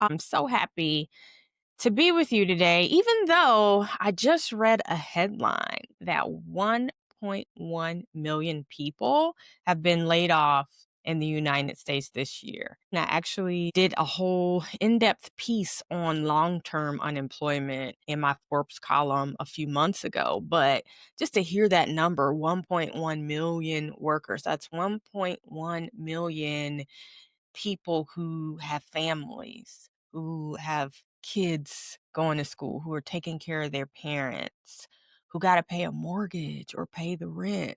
I'm so happy to be with you today, even though I just read a headline that 1.1 million people have been laid off in the United States this year. And I actually did a whole in depth piece on long term unemployment in my Forbes column a few months ago. But just to hear that number, 1.1 million workers, that's 1.1 million people who have families, who have kids going to school, who are taking care of their parents, who got to pay a mortgage or pay the rent.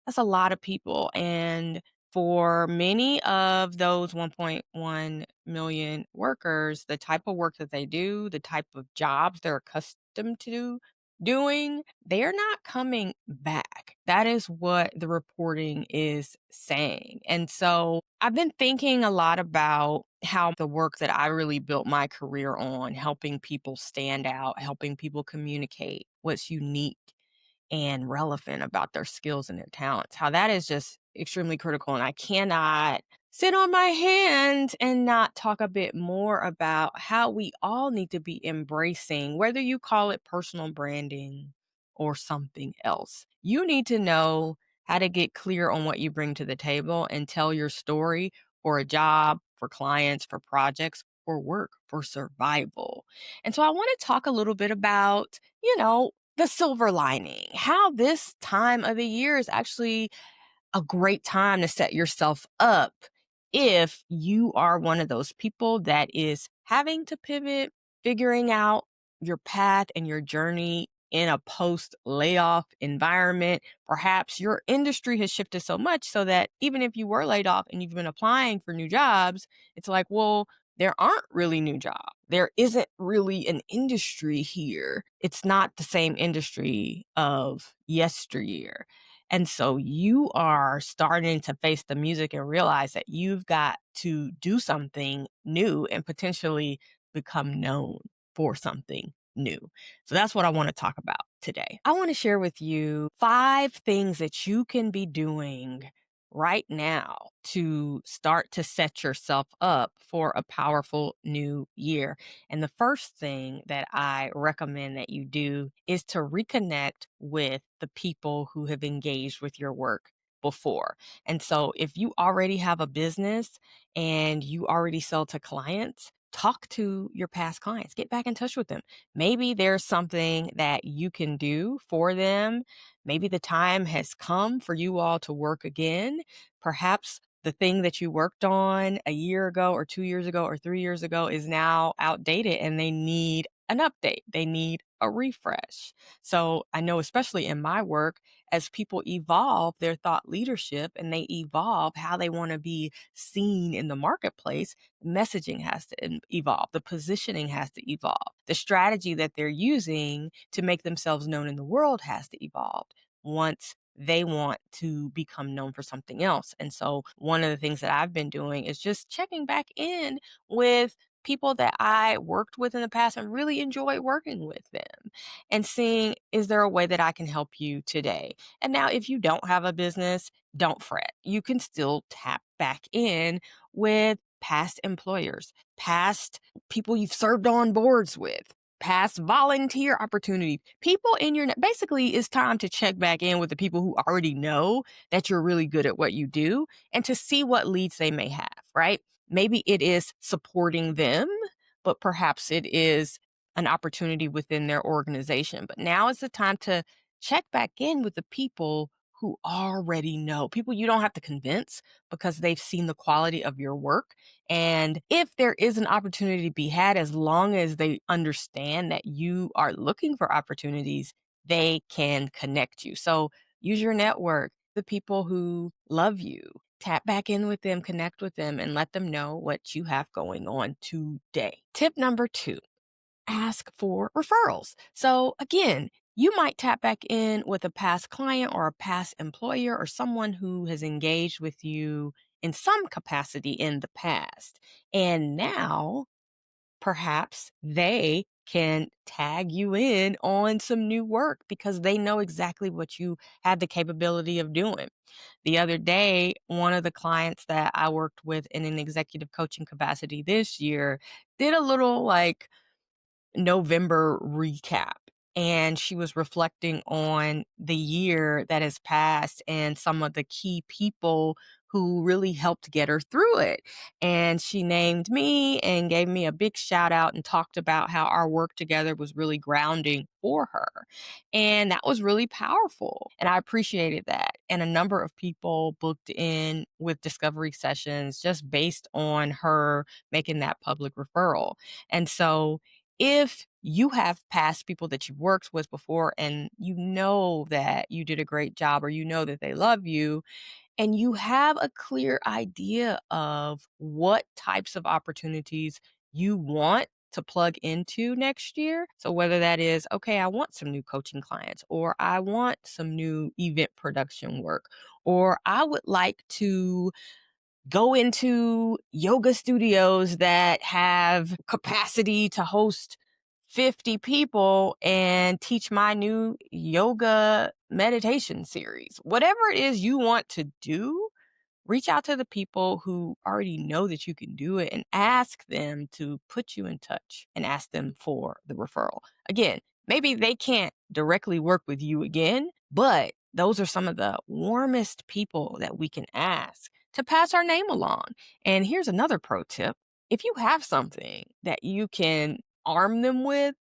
That's a lot of people. And for many of those 1.1 million workers, the type of work that they do, the type of jobs they're accustomed to doing, they're not coming back. That is what the reporting is saying. And so I've been thinking a lot about how the work that I really built my career on, helping people stand out, helping people communicate what's unique and relevant about their skills and their talents, how that is just extremely critical. And I cannot sit on my hands and not talk a bit more about how we all need to be embracing, whether you call it personal branding or something else. You need to know how to get clear on what you bring to the table and tell your story for a job, for clients, for projects, for work, for survival. And so I want to talk a little bit about, the silver lining, how this time of the year is actually a great time to set yourself up if you are one of those people that is having to pivot, figuring out your path and your journey in a post layoff environment. Perhaps your industry has shifted so much so that even if you were laid off and you've been applying for new jobs, it's like, well, there aren't really new jobs. There isn't really an industry here. It's not the same industry of yesteryear. And so you are starting to face the music and realize that you've got to do something new and potentially become known for something new. So that's what I want to talk about today. I want to share with you 5 things that you can be doing right now to start to set yourself up for a powerful new year. And the first thing that I recommend that you do is to reconnect with the people who have engaged with your work before. And so if you already have a business and you already sell to clients, talk to your past clients, get back in touch with them. Maybe there's something that you can do for them. Maybe the time has come for you all to work again. Perhaps the thing that you worked on a year ago or 2 years ago or 3 years ago is now outdated and they need an update. They need a refresh. So I know, especially in my work, as people evolve their thought leadership and they evolve how they want to be seen in the marketplace, messaging has to evolve. The positioning has to evolve. The strategy that they're using to make themselves known in the world has to evolve once they want to become known for something else. And so one of the things that I've been doing is just checking back in with people that I worked with in the past and really enjoy working with them and seeing, is there a way that I can help you today? And now, if you don't have a business, don't fret. You can still tap back in with past employers, past people you've served on boards with, past volunteer opportunities, people in your basically it's time to check back in with the people who already know that you're really good at what you do and to see what leads they may have, right? Maybe it is supporting them, but perhaps it is an opportunity within their organization. But now is the time to check back in with the people who already know, people you don't have to convince because they've seen the quality of your work. And if there is an opportunity to be had, as long as they understand that you are looking for opportunities, they can connect you. So use your network, the people who love you, tap back in with them, connect with them, and let them know what you have going on today. Tip number 2, ask for referrals. So again, you might tap back in with a past client or a past employer or someone who has engaged with you in some capacity in the past. And now perhaps they can tag you in on some new work because they know exactly what you have the capability of doing. The other day, one of the clients that I worked with in an executive coaching capacity this year did a little like November recap. And she was reflecting on the year that has passed and some of the key people who really helped get her through it. And she named me and gave me a big shout out and talked about how our work together was really grounding for her. And that was really powerful. And I appreciated that. And a number of people booked in with discovery sessions just based on her making that public referral. And so if you have past people that you've worked with before and you know that you did a great job or you know that they love you and you have a clear idea of what types of opportunities you want to plug into next year. So whether that is, okay, I want some new coaching clients, or I want some new event production work, or I would like to go into yoga studios that have capacity to host 50 people and teach my new yoga meditation series. Whatever it is you want to do, reach out to the people who already know that you can do it and ask them to put you in touch and ask them for the referral. Again, maybe they can't directly work with you again, but those are some of the warmest people that we can ask to pass our name along. And here's another pro tip. If you have something that you can arm them with,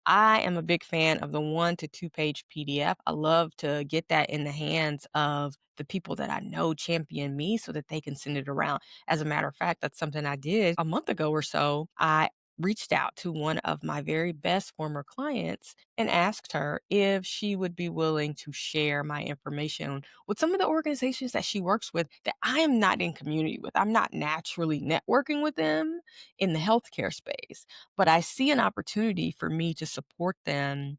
I am a big fan of the 1 to 2 page PDF. I love to get that in the hands of the people that I know champion me so that they can send it around. As a matter of fact, that's something I did a month ago or so. I reached out to one of my very best former clients and asked her if she would be willing to share my information with some of the organizations that she works with that I am not in community with. I'm not naturally networking with them in the healthcare space, but I see an opportunity for me to support them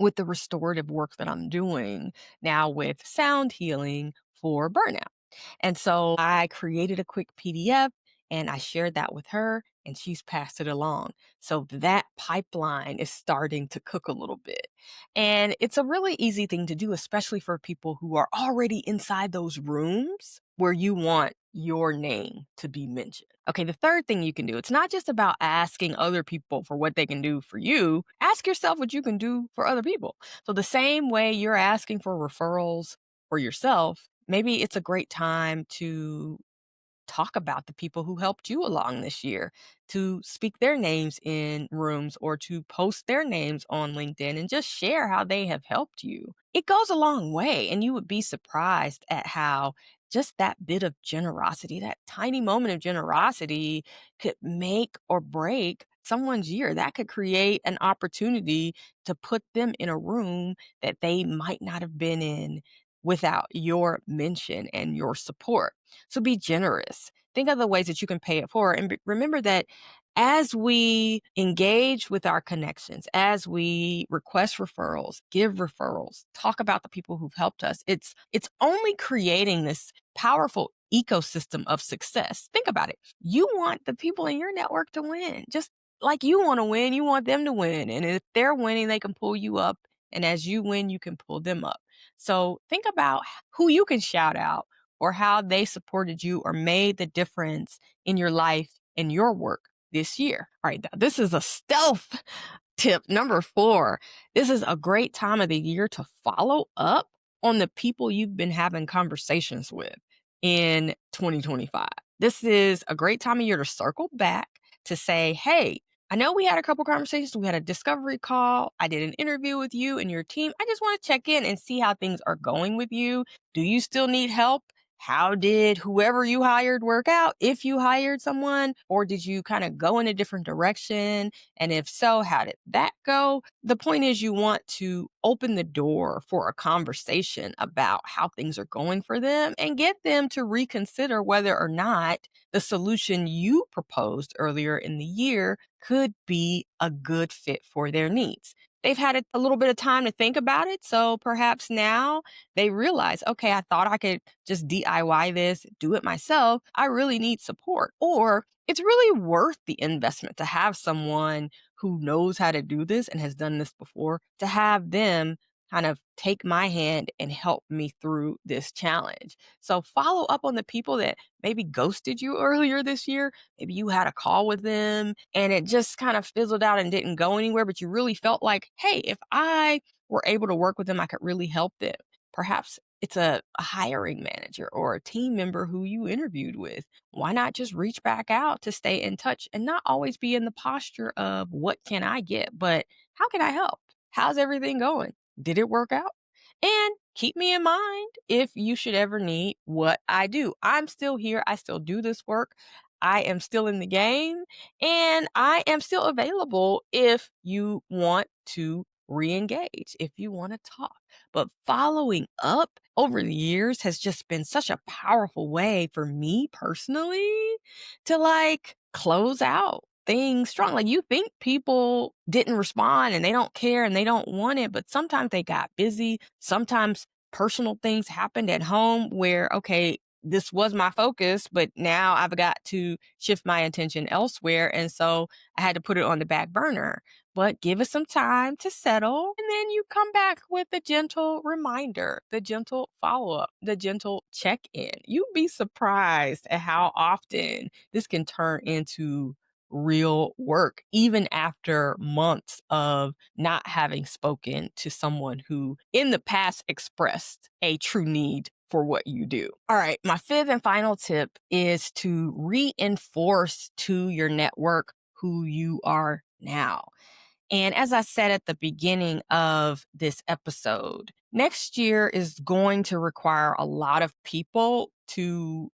with the restorative work that I'm doing now with sound healing for burnout. And so I created a quick PDF and I shared that with her and she's passed it along. So that pipeline is starting to cook a little bit. And it's a really easy thing to do, especially for people who are already inside those rooms where you want your name to be mentioned. Okay, the third thing you can do, it's not just about asking other people for what they can do for you. Ask yourself what you can do for other people. So the same way you're asking for referrals for yourself, maybe it's a great time to talk about the people who helped you along this year, to speak their names in rooms or to post their names on LinkedIn and just share how they have helped you. It goes a long way, and you would be surprised at how just that bit of generosity, that tiny moment of generosity, could make or break someone's year. That could create an opportunity to put them in a room that they might not have been in without your mention and your support. So be generous. Think of the ways that you can pay it forward. And remember that as we engage with our connections, as we request referrals, give referrals, talk about the people who've helped us, it's only creating this powerful ecosystem of success. Think about it. You want the people in your network to win. Just like you want to win, you want them to win. And if they're winning, they can pull you up. And as you win, you can pull them up. So think about who you can shout out or how they supported you or made the difference in your life and your work this year. All right, this is a stealth tip number 4. This is a great time of the year to follow up on the people you've been having conversations with in 2025. This is a great time of year to circle back to say, hey, I know we had a couple conversations. We had a discovery call. I did an interview with you and your team. I just want to check in and see how things are going with you. Do you still need help? How did whoever you hired work out? If you hired someone, or did you kind of go in a different direction? And if so, how did that go? The point is, you want to open the door for a conversation about how things are going for them and get them to reconsider whether or not the solution you proposed earlier in the year could be a good fit for their needs. They've had a little bit of time to think about it. So perhaps now they realize, okay, I thought I could just DIY this, do it myself. I really need support. Or it's really worth the investment to have someone who knows how to do this and has done this before, to have them kind of take my hand and help me through this challenge. So follow up on the people that maybe ghosted you earlier this year. Maybe you had a call with them and it just kind of fizzled out and didn't go anywhere, but you really felt like, hey, if I were able to work with them, I could really help them. Perhaps it's a hiring manager or a team member who you interviewed with. Why not just reach back out to stay in touch and not always be in the posture of what can I get, but how can I help? How's everything going? Did it work out? And keep me in mind if you should ever need what I do. I'm still here. I still do this work. I am still in the game and I am still available if you want to re engage, if you want to talk. But following up over the years has just been such a powerful way for me personally to like close out things strong. Like you think people didn't respond and they don't care and they don't want it, but sometimes they got busy. Sometimes personal things happened at home where, okay, this was my focus, but now I've got to shift my attention elsewhere. And so I had to put it on the back burner. But give it some time to settle. And then you come back with the gentle reminder, the gentle follow up, the gentle check in. You'd be surprised at how often this can turn into real work, even after months of not having spoken to someone who in the past expressed a true need for what you do. All right, my fifth and final tip is to reinforce to your network who you are now. And as I said at the beginning of this episode, next year is going to require a lot of people to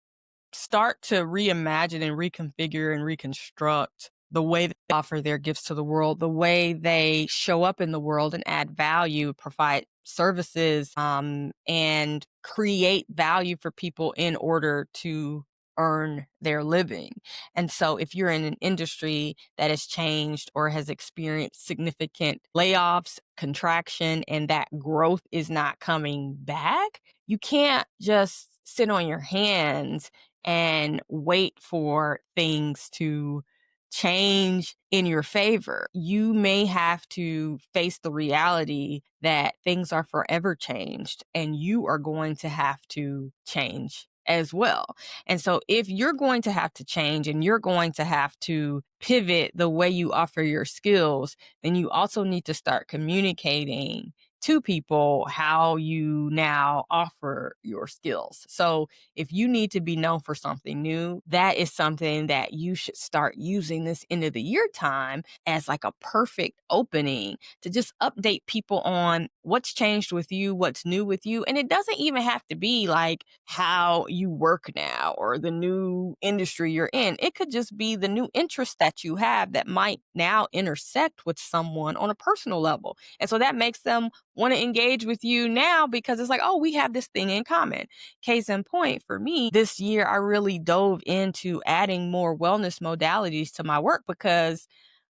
start to reimagine and reconfigure and reconstruct the way they offer their gifts to the world, the way they show up in the world and add value, provide services, and create value for people in order to earn their living. And so if you're in an industry that has changed or has experienced significant layoffs, contraction, and that growth is not coming back, you can't just sit on your hands and wait for things to change in your favor. You may have to face the reality that things are forever changed and you are going to have to change as well. And so if you're going to have to change and you're going to have to pivot the way you offer your skills, then you also need to start communicating to people how you now offer your skills. So if you need to be known for something new, that is something that you should start using this end of the year time as like a perfect opening to just update people on what's changed with you, what's new with you. And it doesn't even have to be like how you work now or the new industry you're in. It could just be the new interest that you have that might now intersect with someone on a personal level. And so that makes them want to engage with you now because it's like, oh, we have this thing in common. Case in point, for me, this year, I really dove into adding more wellness modalities to my work because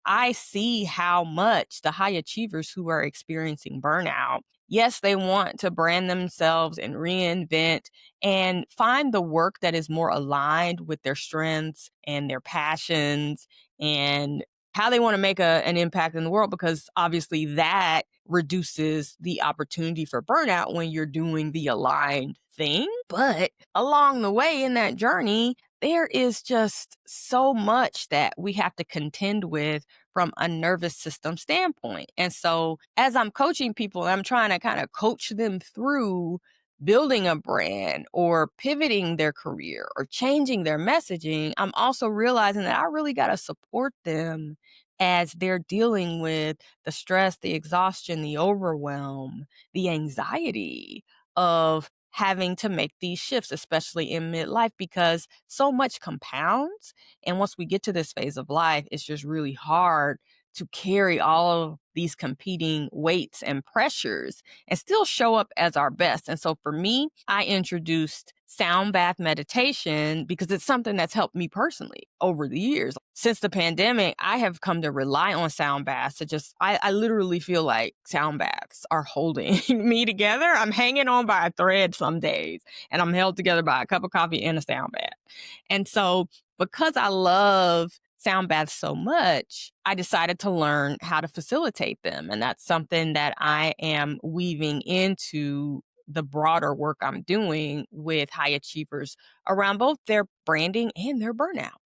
I see how much the high achievers who are experiencing burnout, yes, they want to brand themselves and reinvent and find the work that is more aligned with their strengths and their passions and how they want to make an impact in the world, because obviously that reduces the opportunity for burnout when you're doing the aligned thing. But along the way in that journey, there is just so much that we have to contend with from a nervous system standpoint. And so as I'm coaching people, I'm trying to kind of coach them through building a brand or pivoting their career or changing their messaging. I'm also realizing that I really got to support them as they're dealing with the stress, the exhaustion, the overwhelm, the anxiety of having to make these shifts, especially in midlife, because so much compounds. And once we get to this phase of life, it's just really hard to carry all of these competing weights and pressures and still show up as our best. And so for me, I introduced sound bath meditation because it's something that's helped me personally over the years. Since the pandemic, I have come to rely on sound baths to just, I literally feel like sound baths are holding me together. I'm hanging on by a thread some days and I'm held together by a cup of coffee and a sound bath. And so because I love sound baths so much, I decided to learn how to facilitate them. And that's something that I am weaving into the broader work I'm doing with high achievers around both their branding and their burnout.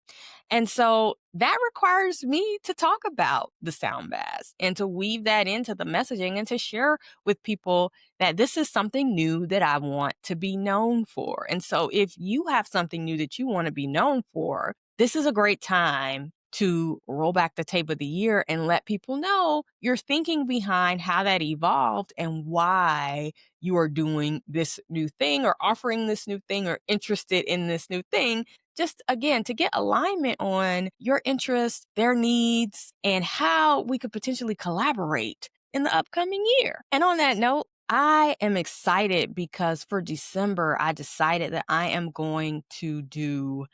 And so that requires me to talk about the sound baths and to weave that into the messaging and to share with people that this is something new that I want to be known for. And so if you have something new that you want to be known for, this is a great time to roll back the tape of the year and let people know your thinking behind how that evolved and why you are doing this new thing or offering this new thing or interested in this new thing, just again to get alignment on your interests, their needs, and how we could potentially collaborate in the upcoming year. And on that note, I am excited because for December, I decided that I am going to do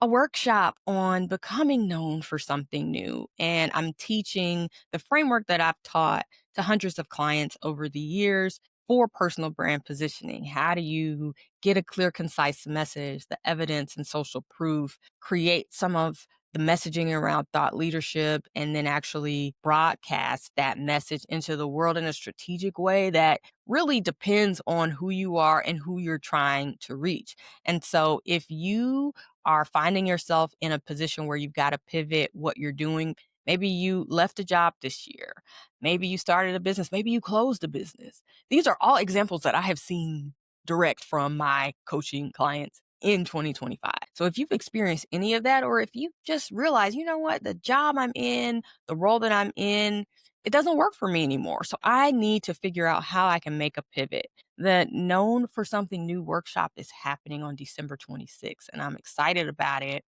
a workshop on becoming known for something new. And I'm teaching the framework that I've taught to hundreds of clients over the years for personal brand positioning. How do you get a clear, concise message, the evidence and social proof, create some of the messaging around thought leadership, and then actually broadcast that message into the world in a strategic way that really depends on who you are and who you're trying to reach. And so if you are finding yourself in a position where you've got to pivot what you're doing. Maybe you left a job this year. Maybe you started a business. Maybe you closed a business. These are all examples that I have seen direct from my coaching clients in 2025. So if you've experienced any of that, or if you just realize, you know what, the job I'm in, the role that I'm in, it doesn't work for me anymore. So I need to figure out how I can make a pivot. The Known for Something New workshop is happening on December 26th, and I'm excited about it.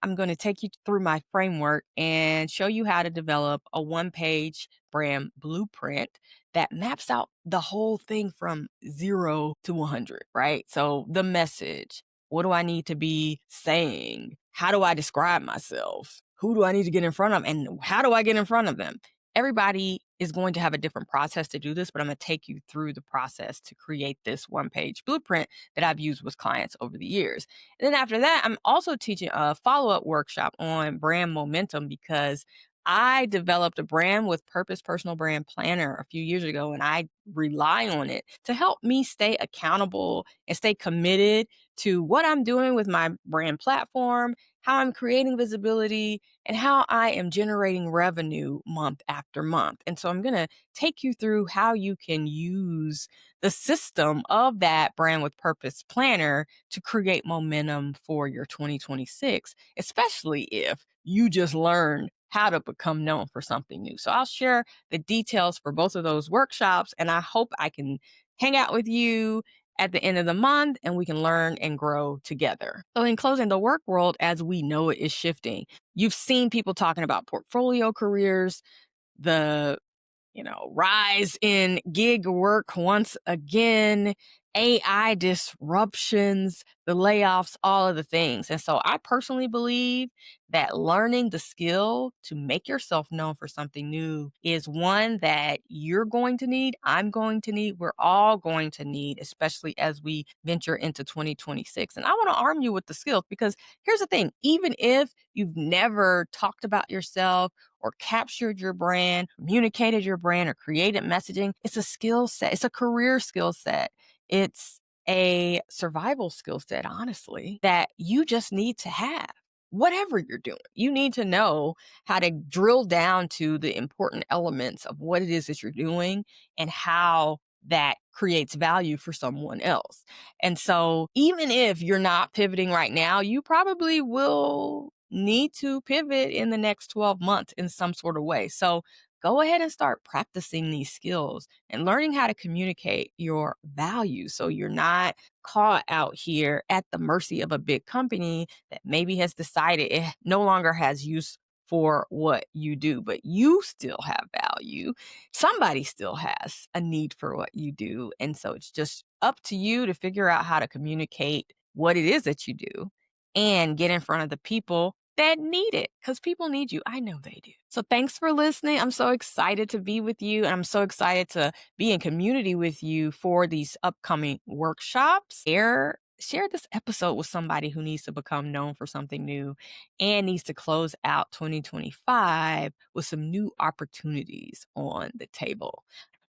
I'm going to take you through my framework and show you how to develop a one-page brand blueprint that maps out the whole thing from 0 to 100, right? So the message, what do I need to be saying? How do I describe myself? Who do I need to get in front of? And how do I get in front of them? Everybody is going to have a different process to do this, but I'm going to take you through the process to create this one-page blueprint that I've used with clients over the years. And then after that, I'm also teaching a follow-up workshop on brand momentum because I developed a brand with purpose personal brand planner a few years ago, and I rely on it to help me stay accountable and stay committed to what I'm doing with my brand platform, how I'm creating visibility, and how I am generating revenue month after month. And so I'm going to take you through how you can use the system of that brand with purpose planner to create momentum for your 2026, especially if you just learned how to become known for something new. So I'll share the details for both of those workshops, and I hope I can hang out with you at the end of the month and we can learn and grow together. So, in closing, the work world as we know it is shifting. You've seen people talking about portfolio careers, the rise in gig work once again, AI disruptions, the layoffs, all of the things. And so I personally believe that learning the skill to make yourself known for something new is one that you're going to need, I'm going to need, we're all going to need, especially as we venture into 2026. And I want to arm you with the skills because here's the thing, even if you've never talked about yourself, or captured your brand, communicated your brand, or created messaging, it's a skill set. It's a career skill set. It's a survival skill set, honestly, that you just need to have. Whatever you're doing, you need to know how to drill down to the important elements of what it is that you're doing and how that creates value for someone else. And so, even if you're not pivoting right now, you probably will need to pivot in the next 12 months in some sort of way. So, go ahead and start practicing these skills and learning how to communicate your value so you're not caught out here at the mercy of a big company that maybe has decided it no longer has use for what you do, but you still have value. Somebody still has a need for what you do. And so it's just up to you to figure out how to communicate what it is that you do and get in front of the people that need it because people need you. I know they do. So thanks for listening. I'm so excited to be with you, and I'm so excited to be in community with you for these upcoming workshops. Share share this episode with somebody who needs to become known for something new and needs to close out 2025 with some new opportunities on the table.